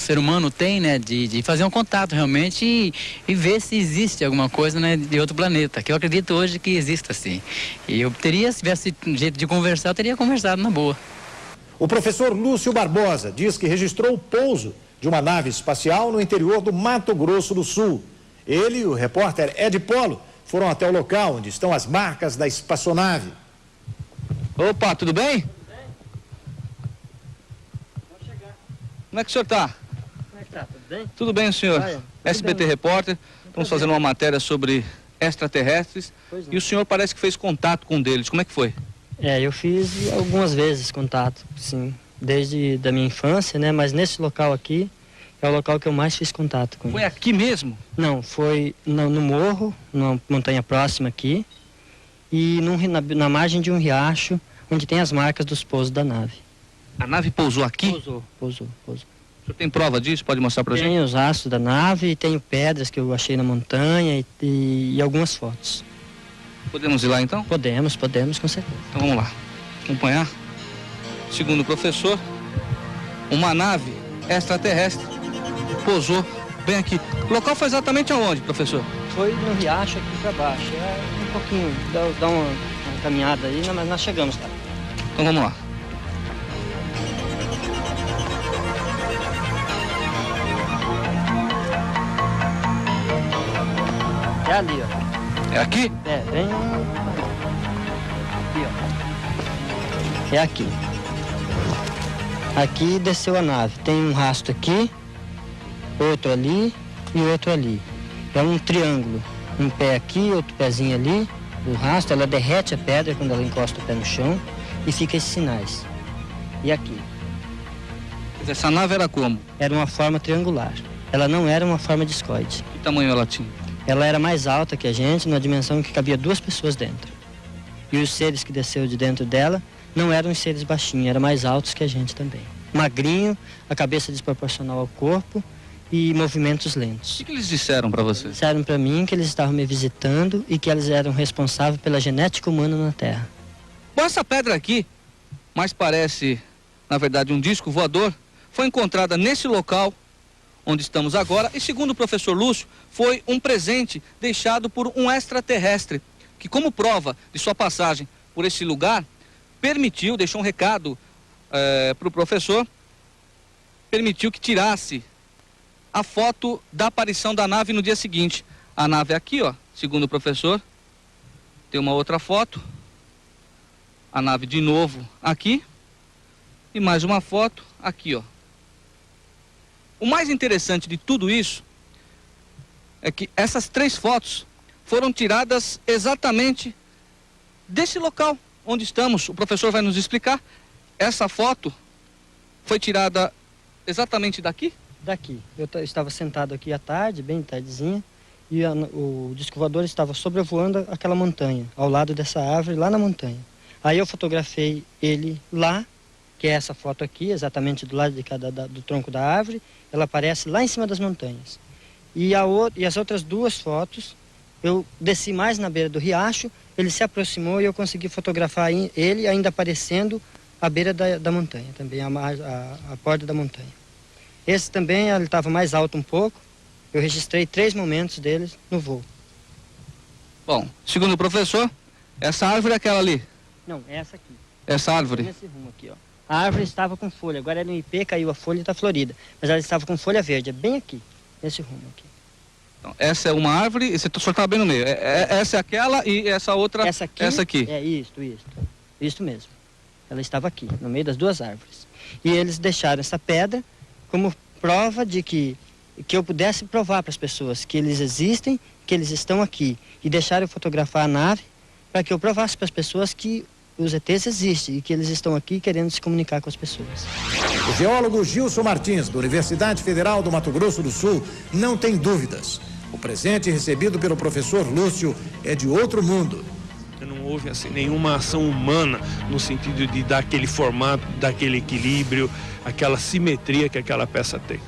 ser humano tem, né, de fazer um contato realmente e ver se existe alguma coisa, né, de outro planeta, que eu acredito hoje que exista, assim. E eu teria, se tivesse jeito de conversar, eu teria conversado na boa. O professor Lúcio Barbosa diz que registrou o pouso de uma nave espacial no interior do Mato Grosso do Sul. Ele e o repórter Ed Polo foram até o local onde estão as marcas da espaçonave. Opa, tudo bem? Como é que o senhor está? Como é que tá? Tudo bem? Tudo bem, senhor? Tudo SBT bem. Repórter. Estamos fazendo uma matéria sobre extraterrestres. Pois é. E o senhor parece que fez contato com um deles. Como é que foi? Eu fiz algumas vezes contato, sim, desde da minha infância, né? Mas nesse local aqui é o local que eu mais fiz contato com Foi eles. aqui mesmo? Não, foi no morro, numa montanha próxima aqui, e na margem de um riacho, onde tem as marcas dos pousos da nave. A nave pousou aqui? Pousou. O senhor tem prova disso? Pode mostrar pra gente? Tenho os rastros da nave, tenho pedras que eu achei na montanha e algumas fotos. Podemos ir lá então? Podemos, com certeza. Então vamos lá. Acompanhar. Segundo o professor, uma nave extraterrestre pousou bem aqui. O local foi exatamente aonde, professor? Foi no riacho aqui pra baixo. Um pouquinho, dá uma caminhada aí, mas nós chegamos lá. Então vamos lá. É ali, ó. É aqui? Bem... Aqui, ó. É aqui. Aqui desceu a nave. Tem um rastro aqui, outro ali e outro ali. É um triângulo. Um pé aqui, outro pezinho ali. O rastro, ela derrete a pedra quando ela encosta o pé no chão e fica esses sinais. E aqui? Essa nave era como? Era uma forma triangular. Ela não era uma forma discoide. Que tamanho ela tinha? Ela era mais alta que a gente, numa dimensão que cabia 2 pessoas dentro. E os seres que desceu de dentro dela não eram os seres baixinhos, eram mais altos que a gente também. Magrinho, a cabeça desproporcional ao corpo e movimentos lentos. O que eles disseram para você? Disseram para mim que eles estavam me visitando e que eles eram responsáveis pela genética humana na Terra. Bom, essa pedra aqui, mais parece, na verdade, um disco voador, foi encontrada nesse local onde estamos agora, e segundo o professor Lúcio, foi um presente deixado por um extraterrestre, que como prova de sua passagem por esse lugar, deixou um recado para o professor, permitiu que tirasse a foto da aparição da nave no dia seguinte. A nave aqui, ó, segundo o professor, tem uma outra foto, a nave de novo aqui, e mais uma foto aqui, ó. O mais interessante de tudo isso é que essas 3 fotos foram tiradas exatamente desse local onde estamos. O professor vai nos explicar. Essa foto foi tirada exatamente daqui? Daqui. Eu estava sentado aqui à tarde, bem tardezinha, e o disco voador estava sobrevoando aquela montanha, ao lado dessa árvore, lá na montanha. Aí eu fotografei ele lá, que é essa foto aqui, exatamente do lado do tronco da árvore. Ela aparece lá em cima das montanhas. E as outras 2 fotos, eu desci mais na beira do riacho, ele se aproximou e eu consegui fotografar ele ainda aparecendo à beira da montanha, também a borda da montanha. Esse também, ele estava mais alto um pouco, eu registrei 3 momentos dele no voo. Bom, segundo o professor, essa árvore é aquela ali? Não, é essa aqui. Essa árvore? Nesse rumo aqui, ó. A árvore estava com folha, agora é no IP, caiu a folha e está florida. Mas ela estava com folha verde, é bem aqui, nesse rumo aqui. Então, essa é uma árvore e você só está bem no meio. Essa é aquela e essa outra, essa aqui. É isto mesmo. Ela estava aqui, no meio das 2 árvores. E eles deixaram essa pedra como prova de que eu pudesse provar para as pessoas que eles existem, que eles estão aqui. E deixaram eu fotografar a nave para que eu provasse para as pessoas que os ETs existem e que eles estão aqui querendo se comunicar com as pessoas. O geólogo Gilson Martins, da Universidade Federal do Mato Grosso do Sul, não tem dúvidas. O presente recebido pelo professor Lúcio é de outro mundo. Não houve assim, nenhuma ação humana no sentido de dar aquele formato, dar aquele equilíbrio, aquela simetria que aquela peça tem.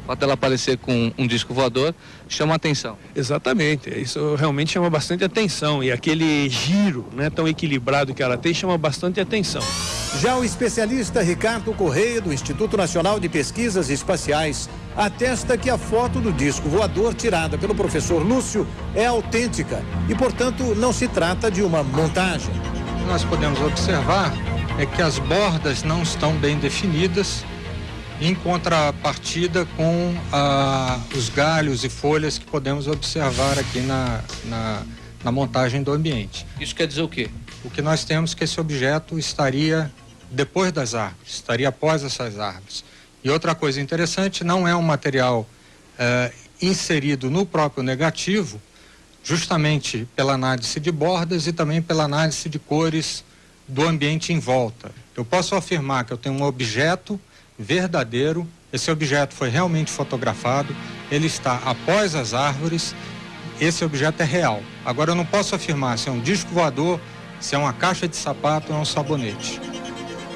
O fato dela aparecer com um disco voador chama a atenção. Exatamente, isso realmente chama bastante atenção. E aquele giro, né, tão equilibrado que ela tem chama bastante atenção. Já o especialista Ricardo Correia, do Instituto Nacional de Pesquisas Espaciais, atesta que a foto do disco voador tirada pelo professor Lúcio é autêntica e, portanto, não se trata de uma montagem. O que nós podemos observar é que as bordas não estão bem definidas, em contrapartida com os galhos e folhas que podemos observar aqui na montagem do ambiente. Isso quer dizer o quê? O que nós temos é que esse objeto estaria depois das árvores, estaria após essas árvores. E outra coisa interessante, não é um material inserido no próprio negativo, justamente pela análise de bordas e também pela análise de cores do ambiente em volta. Eu posso afirmar que eu tenho um objeto verdadeiro, esse objeto foi realmente fotografado, ele está após as árvores, esse objeto é real. Agora eu não posso afirmar se é um disco voador, se é uma caixa de sapato ou é um sabonete.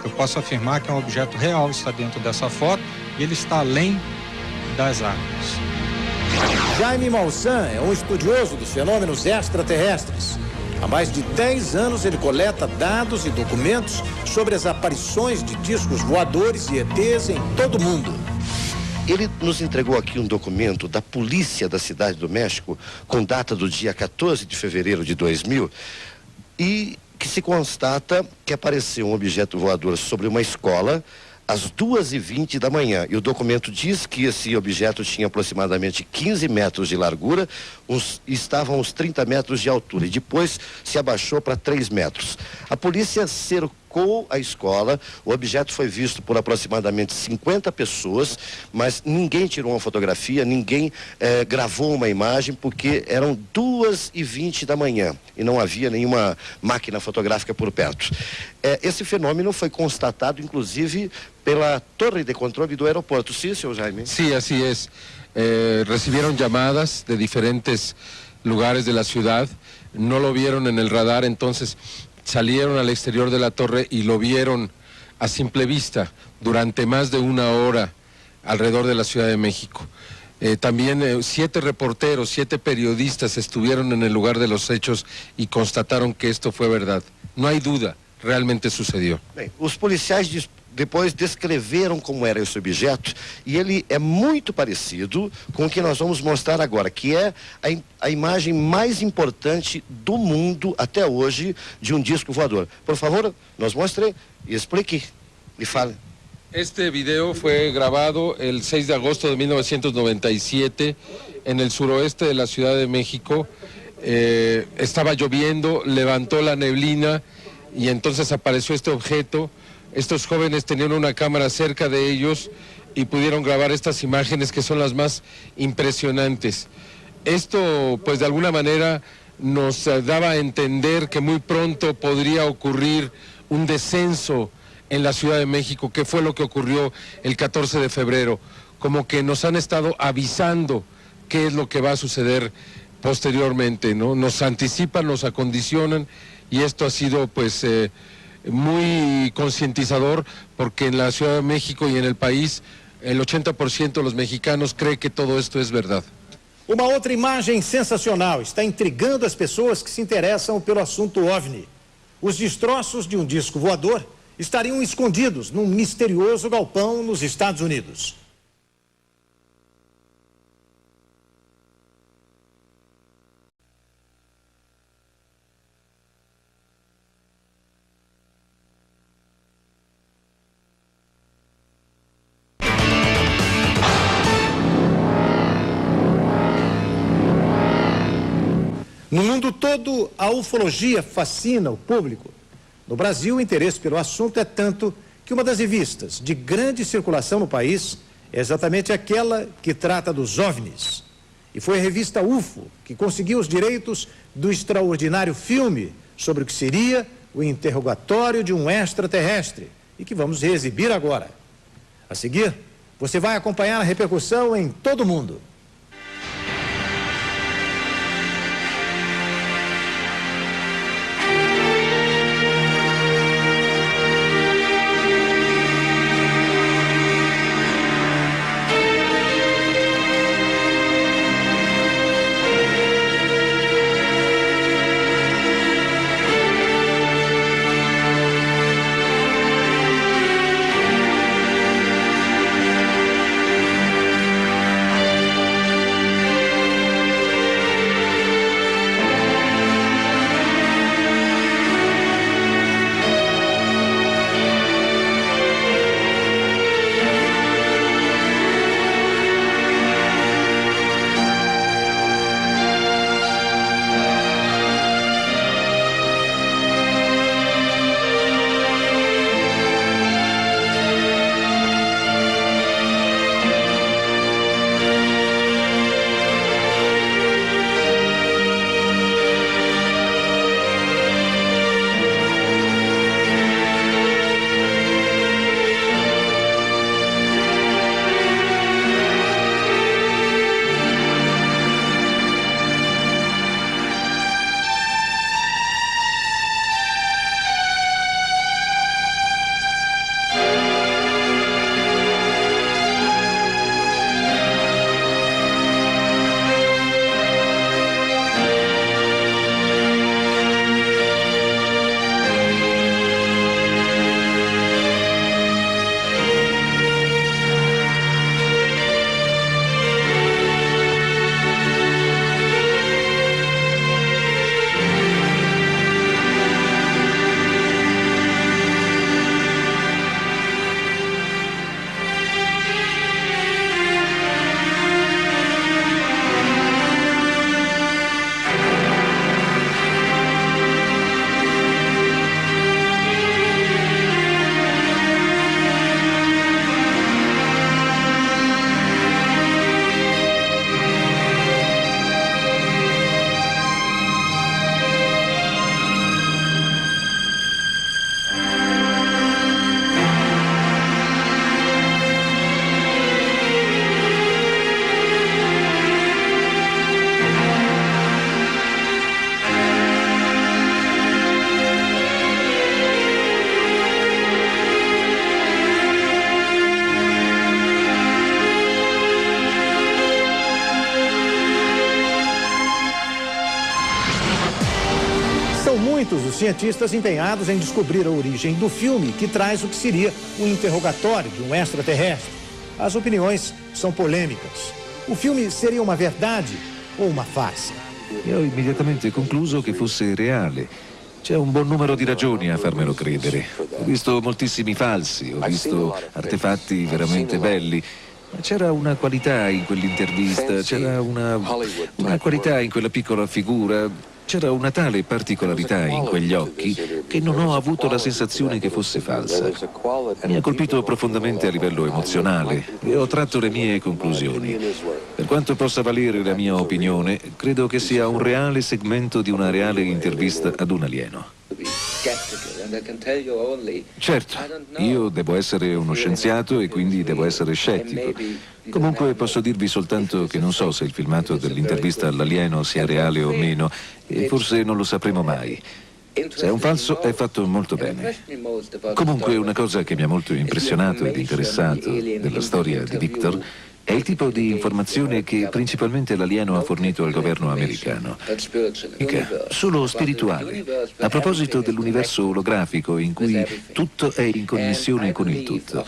Eu posso afirmar que é um objeto real, está dentro dessa foto e ele está além das árvores. Jaime Malsan é um estudioso dos fenômenos extraterrestres. Há mais de 10 anos ele coleta dados e documentos sobre as aparições de discos voadores e ETs em todo o mundo. Ele nos entregou aqui um documento da polícia da Cidade do México, com data do dia 14 de fevereiro de 2000, e que se constata que apareceu um objeto voador sobre uma escola às 2h20 da manhã. E o documento diz que esse objeto tinha aproximadamente 15 metros de largura, estavam uns 30 metros de altura, e depois se abaixou para 3 metros. A polícia cercou a escola, o objeto foi visto por aproximadamente 50 pessoas, mas ninguém tirou uma fotografia, ninguém gravou uma imagem, porque eram 2h20 da manhã e não havia nenhuma máquina fotográfica por perto. Esse fenômeno foi constatado, inclusive, pela torre de controle do aeroporto. ¿Sí, señor Jaime? Sí, así es. Recibieron llamadas de diferentes lugares de la ciudad, no lo vieron en el radar, entonces salieron al exterior de la torre y lo vieron a simple vista durante más de 1 hora alrededor de la Ciudad de México. También 7 reporteros, 7 periodistas estuvieron en el lugar de los hechos y constataron que esto fue verdad. No hay duda, realmente sucedió. Bem, os policiais depois descreveram como era esse objeto e ele é muito parecido com o que nós vamos mostrar agora, que é a imagem mais importante do mundo até hoje de um disco voador. Por favor, nos mostre e explique e fale. Este video fue grabado el 6 de agosto de 1997 en el suroeste de la Ciudad de México. Estaba lloviendo, levantó la neblina y entonces apareció este objeto. Estos jóvenes tenían una cámara cerca de ellos y pudieron grabar estas imágenes que son las más impresionantes. Esto, pues de alguna manera, nos daba a entender que muy pronto podría ocurrir un descenso en la Ciudad de México, que fue lo que ocurrió el 14 de febrero. Como que nos han estado avisando qué es lo que va a suceder posteriormente, ¿no? Nos anticipan, nos acondicionan y esto ha sido, pues, muy concientizador, porque en la Ciudad de México y en el país el 80% de los mexicanos cree que todo esto es verdad. Uma outra imagem sensacional está intrigando as pessoas que se interessam pelo assunto OVNI. Os destroços de um disco voador estariam escondidos num misterioso galpão nos Estados Unidos. No mundo todo, a ufologia fascina o público. No Brasil, o interesse pelo assunto é tanto que uma das revistas de grande circulação no país é exatamente aquela que trata dos OVNIs. E foi a revista UFO que conseguiu os direitos do extraordinário filme sobre o que seria o interrogatório de um extraterrestre e que vamos reexibir agora. A seguir, você vai acompanhar a repercussão em todo o mundo. cientistas empenhados em descobrir a origem do filme que traz o que seria um interrogatório de um extraterrestre. As opiniões são polêmicas. O filme seria uma verdade ou uma farsa? E ho immediatamente concluso che fosse reale. C'è un buon numero di ragioni a farmelo credere. Ho visto moltissimi falsi, ho visto artefatti veramente belli. Ma c'era una qualità in quell'intervista, c'era una qualità in quella piccola figura, c'era una tale particolarità in quegli occhi che non ho avuto la sensazione che fosse falsa. Mi ha colpito profondamente a livello emozionale e ho tratto le mie conclusioni. Per quanto possa valere la mia opinione, credo che sia un reale segmento di una reale intervista ad un alieno. Certo, io devo essere uno scienziato e quindi devo essere scettico. Comunque posso dirvi soltanto che non so se il filmato dell'intervista all'alieno sia reale o meno e forse non lo sapremo mai. Se è un falso è fatto molto bene. Comunque una cosa che mi ha molto impressionato ed interessato della storia di Victor è il tipo di informazione che principalmente l'alieno ha fornito al governo americano. Mica, solo spirituale. A proposito dell'universo olografico in cui tutto è in connessione con il tutto.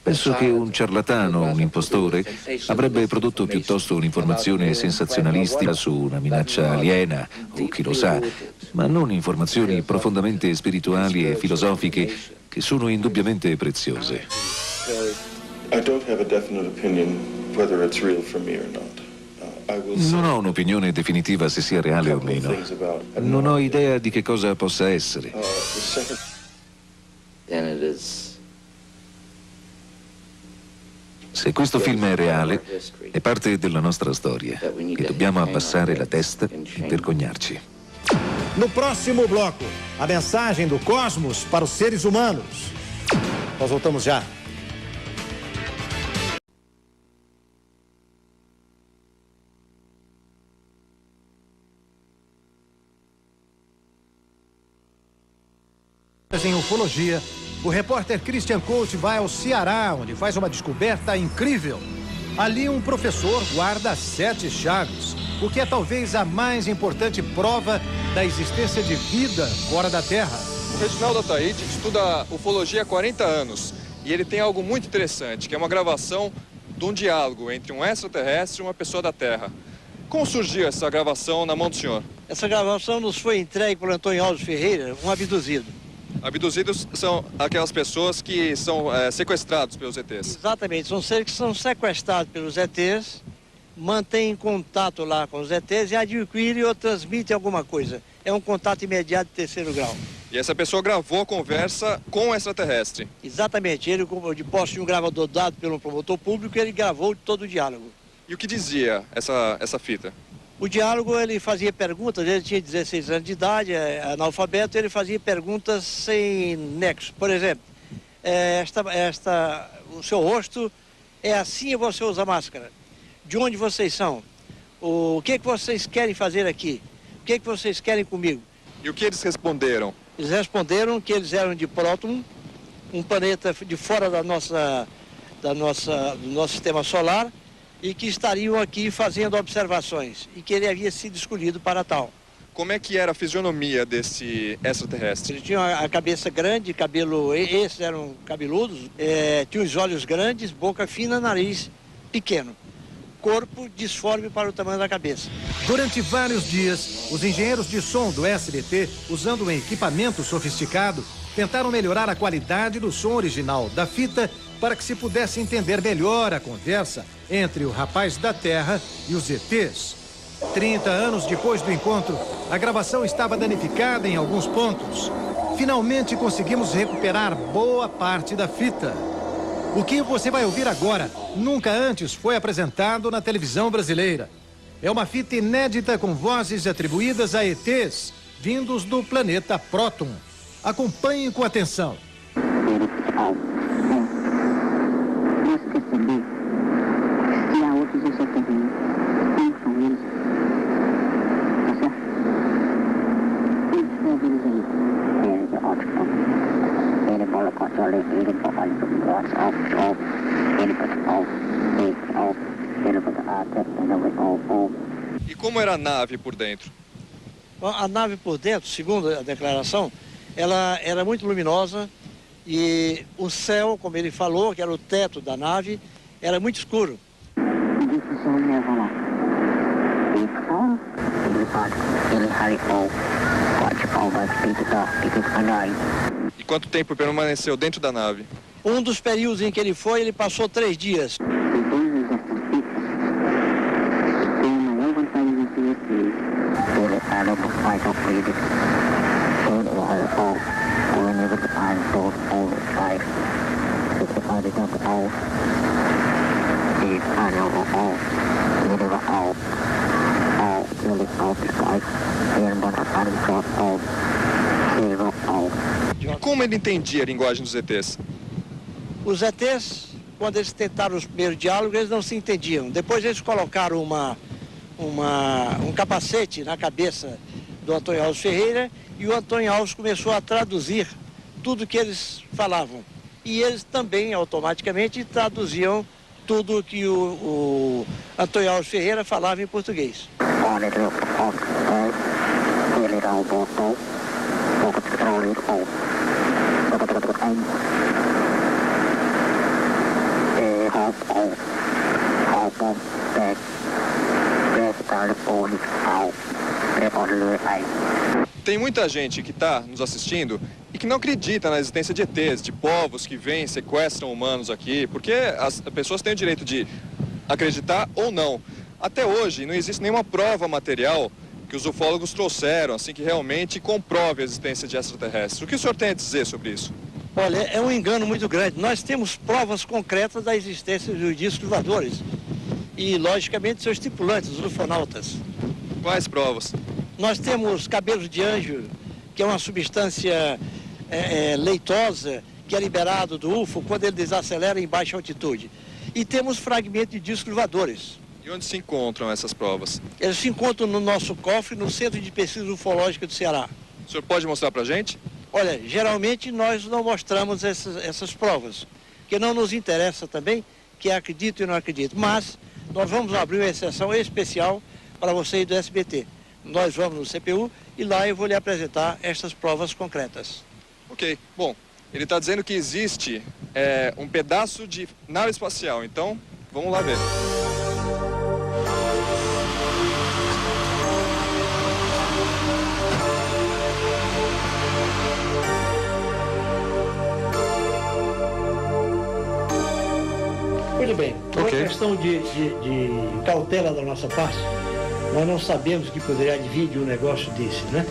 Penso che un ciarlatano, un impostore, avrebbe prodotto piuttosto un'informazione sensazionalistica su una minaccia aliena, o chi lo sa, ma non informazioni profondamente spirituali e filosofiche che sono indubbiamente preziose. Non ho un'opinione definitiva se sia reale o meno. Non ho idea di che cosa possa essere. Se questo film è reale, è parte della nostra storia e dobbiamo abbassare la testa e vergognarci. No próximo bloco, a mensagem do cosmos para os seres humanos. Nós voltamos já. Em ufologia, o repórter Christian Coach vai ao Ceará, onde faz uma descoberta incrível. Ali, um professor guarda 7 chaves, o que é talvez a mais importante prova da existência de vida fora da Terra. O Reginaldo Ataíde estuda ufologia há 40 anos e ele tem algo muito interessante, que é uma gravação de um diálogo entre um extraterrestre e uma pessoa da Terra. Como surgiu essa gravação na mão do senhor? Essa gravação nos foi entregue por Antônio Alves Ferreira, um abduzido. Abduzidos são aquelas pessoas que são sequestrados pelos ETs. Exatamente, são seres que são sequestrados pelos ETs, mantêm contato lá com os ETs e adquirem ou transmitem alguma coisa. É um contato imediato de 3º grau. E essa pessoa gravou a conversa com o extraterrestre? Exatamente, ele, de posse de um gravador dado pelo promotor público, ele gravou todo o diálogo. E o que dizia essa fita? O diálogo, ele fazia perguntas, ele tinha 16 anos de idade, analfabeto, ele fazia perguntas sem nexo. Por exemplo, o seu rosto é assim e você usa máscara. De onde vocês são? O que vocês querem fazer aqui? O que vocês querem comigo? E o que eles responderam? Eles responderam que eles eram de Próton, um planeta de fora do nosso sistema solar, e que estariam aqui fazendo observações, e que ele havia sido escolhido para tal. Como é que era a fisionomia desse extraterrestre? Ele tinha a cabeça grande, cabelo, esses eram cabeludos, tinha os olhos grandes, boca fina, nariz pequeno, corpo disforme para o tamanho da cabeça. Durante vários dias, os engenheiros de som do SBT, usando um equipamento sofisticado, tentaram melhorar a qualidade do som original da fita para que se pudesse entender melhor a conversa entre o rapaz da Terra e os ETs. 30 anos depois do encontro, a gravação estava danificada em alguns pontos. Finalmente conseguimos recuperar boa parte da fita. O que você vai ouvir agora nunca antes foi apresentado na televisão brasileira. É uma fita inédita com vozes atribuídas a ETs, vindos do planeta Próton. Acompanhem com atenção. E como era a nave por dentro? A nave por dentro, segundo a declaração, ela era muito luminosa e o céu, como ele falou, que era o teto da nave, era muito escuro. E quanto tempo permaneceu dentro da nave? Um dos períodos em que ele foi, ele passou 3 dias. Como ele entendia a linguagem dos ETs? Os ETs, quando eles tentaram os primeiros diálogos, eles não se entendiam. Depois eles colocaram um capacete na cabeça do Antônio Alves Ferreira e o Antônio Alves começou a traduzir tudo que eles falavam. E eles também, automaticamente, traduziam tudo que o Antônio Alves Ferreira falava em português. Tem muita gente que está nos assistindo e que não acredita na existência de ETs, de povos que vêm e sequestram humanos aqui, porque as pessoas têm o direito de acreditar ou não. Até hoje não existe nenhuma prova material que os ufólogos trouxeram, assim, que realmente comprove a existência de extraterrestres. O que o senhor tem a dizer sobre isso? Olha, é um engano muito grande. Nós temos provas concretas da existência dos discos voadores e, logicamente, seus tripulantes, os ufonautas. Quais provas? Nós temos cabelos de anjo, que é uma substância leitosa, que é liberado do UFO quando ele desacelera em baixa altitude. E temos fragmentos de discos voadores. E onde se encontram essas provas? Eles se encontram no nosso cofre, no Centro de Pesquisa Ufológica do Ceará. O senhor pode mostrar pra gente? Olha, geralmente nós não mostramos essas provas, porque não nos interessa também que acredito e não acredito. Mas nós vamos abrir uma exceção especial para vocês do SBT. Nós vamos no CPU e lá eu vou lhe apresentar estas provas concretas. Ok, bom, ele está dizendo que existe um pedaço de nave espacial, então vamos lá ver. Muito bem, por uma questão de cautela da nossa parte, nós não sabemos que poderia advir de um negócio desse, né?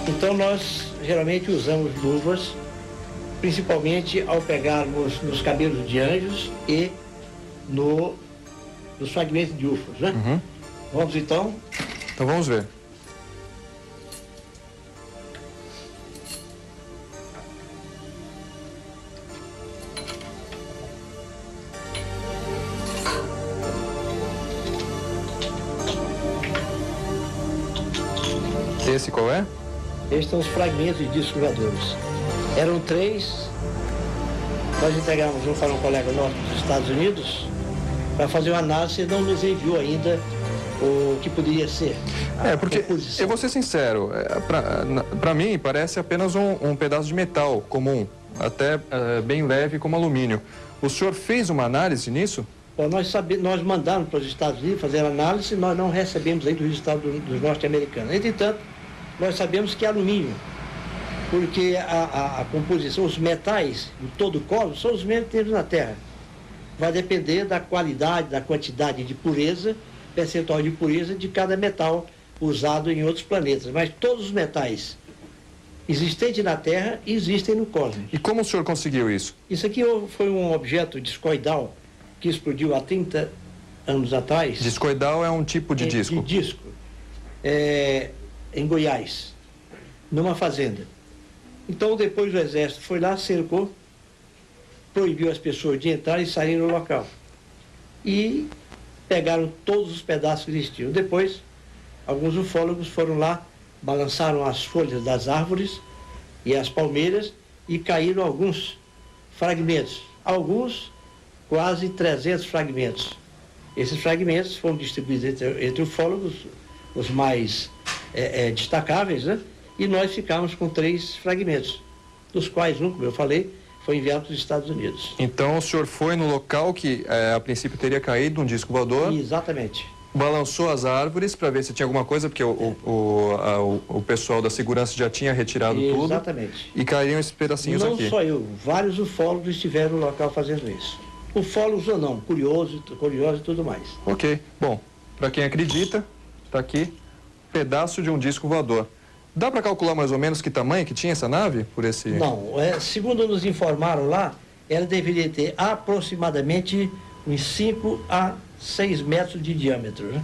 Então nós geralmente usamos luvas, principalmente ao pegarmos nos cabelos de anjos e nos fragmentos de UFOs, né? Uhum. Vamos então? Então vamos ver. Esse qual é? Estes são os fragmentos de discos voadores. Eram 3. Nós entregamos um para um colega nosso dos Estados Unidos para fazer uma análise e não nos enviou ainda o que poderia ser. Porque eu vou ser sincero, para mim parece apenas um pedaço de metal comum, até bem leve como alumínio. O senhor fez uma análise nisso? Bom, nós mandamos para os Estados Unidos fazer a análise e nós não recebemos ainda o resultado dos norte-americanos. Entretanto, nós sabemos que é alumínio, porque a composição, os metais de todo o cosmos são os mesmos que temos na Terra. Vai depender da qualidade, da quantidade de pureza, percentual de pureza de cada metal usado em outros planetas. Mas todos os metais existentes na Terra existem no cosmos. E como o senhor conseguiu isso? Isso aqui foi um objeto discoidal que explodiu há 30 anos atrás. Discoidal é um tipo de disco? De disco. Em Goiás, numa fazenda. Então, depois o exército foi lá, cercou, proibiu as pessoas de entrar e sair no local. E pegaram todos os pedaços que existiam. Depois, alguns ufólogos foram lá, balançaram as folhas das árvores e as palmeiras e caíram alguns fragmentos. Alguns, quase 300 fragmentos. Esses fragmentos foram distribuídos entre ufólogos, os mais destacáveis, né? E nós ficamos com 3 fragmentos, dos quais um, como eu falei, foi enviado para os Estados Unidos. Então o senhor foi no local que a princípio teria caído um disco voador? Exatamente. Balançou as árvores para ver se tinha alguma coisa, porque o pessoal da segurança já tinha retirado tudo. Exatamente. E caíram esses pedacinhos aqui. Não só eu, vários ufólogos estiveram no local fazendo isso. Ufólogos ou não, curiosos e tudo mais. Ok. Bom, para quem acredita, está aqui, pedaço de um disco voador. Dá para calcular mais ou menos que tamanho que tinha essa nave por esse... Não, segundo nos informaram lá, ela deveria ter aproximadamente uns 5 a 6 metros de diâmetro, né?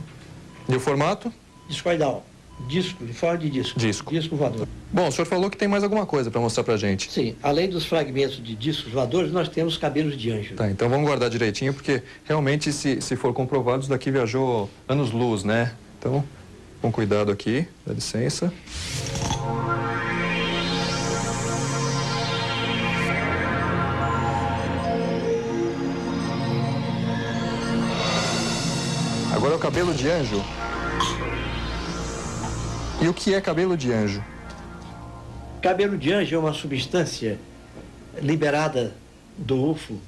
E o formato? Discoidal. Disco, de forma de disco. Disco voador. Bom, o senhor falou que tem mais alguma coisa para mostrar pra gente. Sim, além dos fragmentos de discos voadores, nós temos cabelos de anjo. Tá, então vamos guardar direitinho, porque realmente, se for comprovado, isso daqui viajou anos-luz, né? Então, com cuidado aqui, dá licença. Agora é o cabelo de anjo. E o que é cabelo de anjo? Cabelo de anjo é uma substância liberada do UFO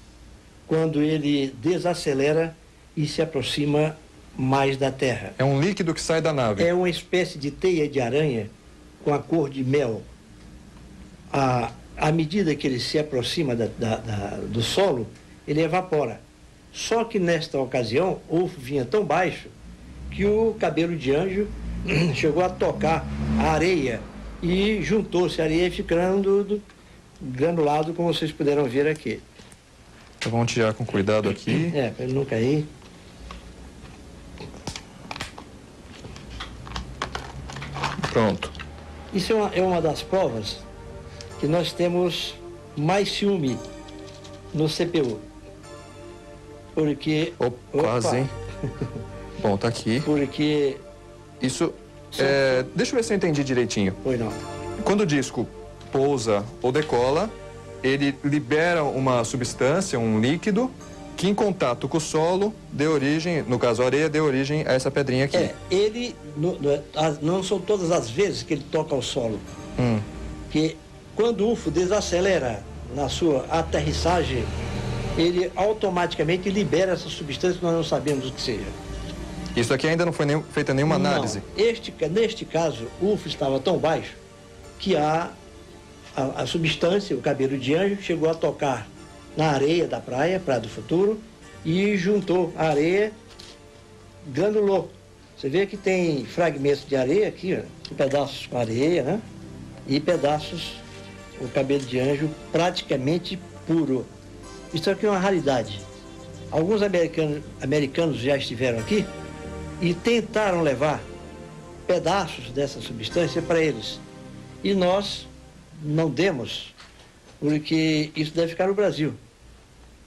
quando ele desacelera e se aproxima mais da Terra. É um líquido que sai da nave. É uma espécie de teia de aranha com a cor de mel. À medida que ele se aproxima do solo, ele evapora. Só que nesta ocasião, o UFO vinha tão baixo que o cabelo de anjo chegou a tocar a areia e juntou-se a areia ficando granulado, como vocês puderam ver aqui. Então vamos tirar com cuidado aqui. Para ele não cair. Pronto. Isso é uma das provas que nós temos mais ciúme no CPU. Porque... Quase, hein? Bom, tá aqui. Porque... Isso, deixa eu ver se eu entendi direitinho. Pois não. Quando o disco pousa ou decola, ele libera uma substância, um líquido, que em contato com o solo deu origem, no caso a areia, deu origem a essa pedrinha aqui. Ele, não são todas as vezes que ele toca o solo. Que quando o UFO desacelera na sua aterrissagem, ele automaticamente libera essa substância que nós não sabemos o que seja. Isso aqui ainda não foi feita nenhuma análise? Neste caso, o UFO estava tão baixo que a substância, o cabelo de anjo, chegou a tocar na areia da praia do Futuro, e juntou a areia, granulou. Você vê que tem fragmentos de areia aqui, ó, pedaços com areia, né? E pedaços, o cabelo de anjo praticamente puro. Isso aqui é uma raridade. Alguns americanos já estiveram aqui e tentaram levar pedaços dessa substância para eles. E nós não demos, porque isso deve ficar no Brasil.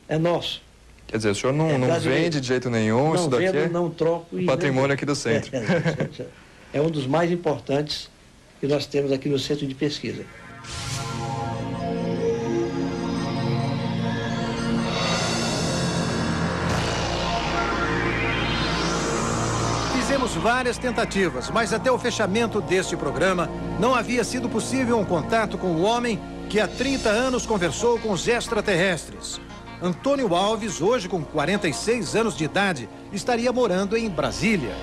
É nosso. Quer dizer, o senhor não vende de jeito nenhum, não isso daqui vendo, não troco. O patrimônio aqui do centro. É um dos mais importantes que nós temos aqui no centro de pesquisa. Fizemos várias tentativas, mas até o fechamento deste programa não havia sido possível um contato com o homem que há 30 anos conversou com os extraterrestres. Antônio Alves, hoje com 46 anos de idade, estaria morando em Brasília.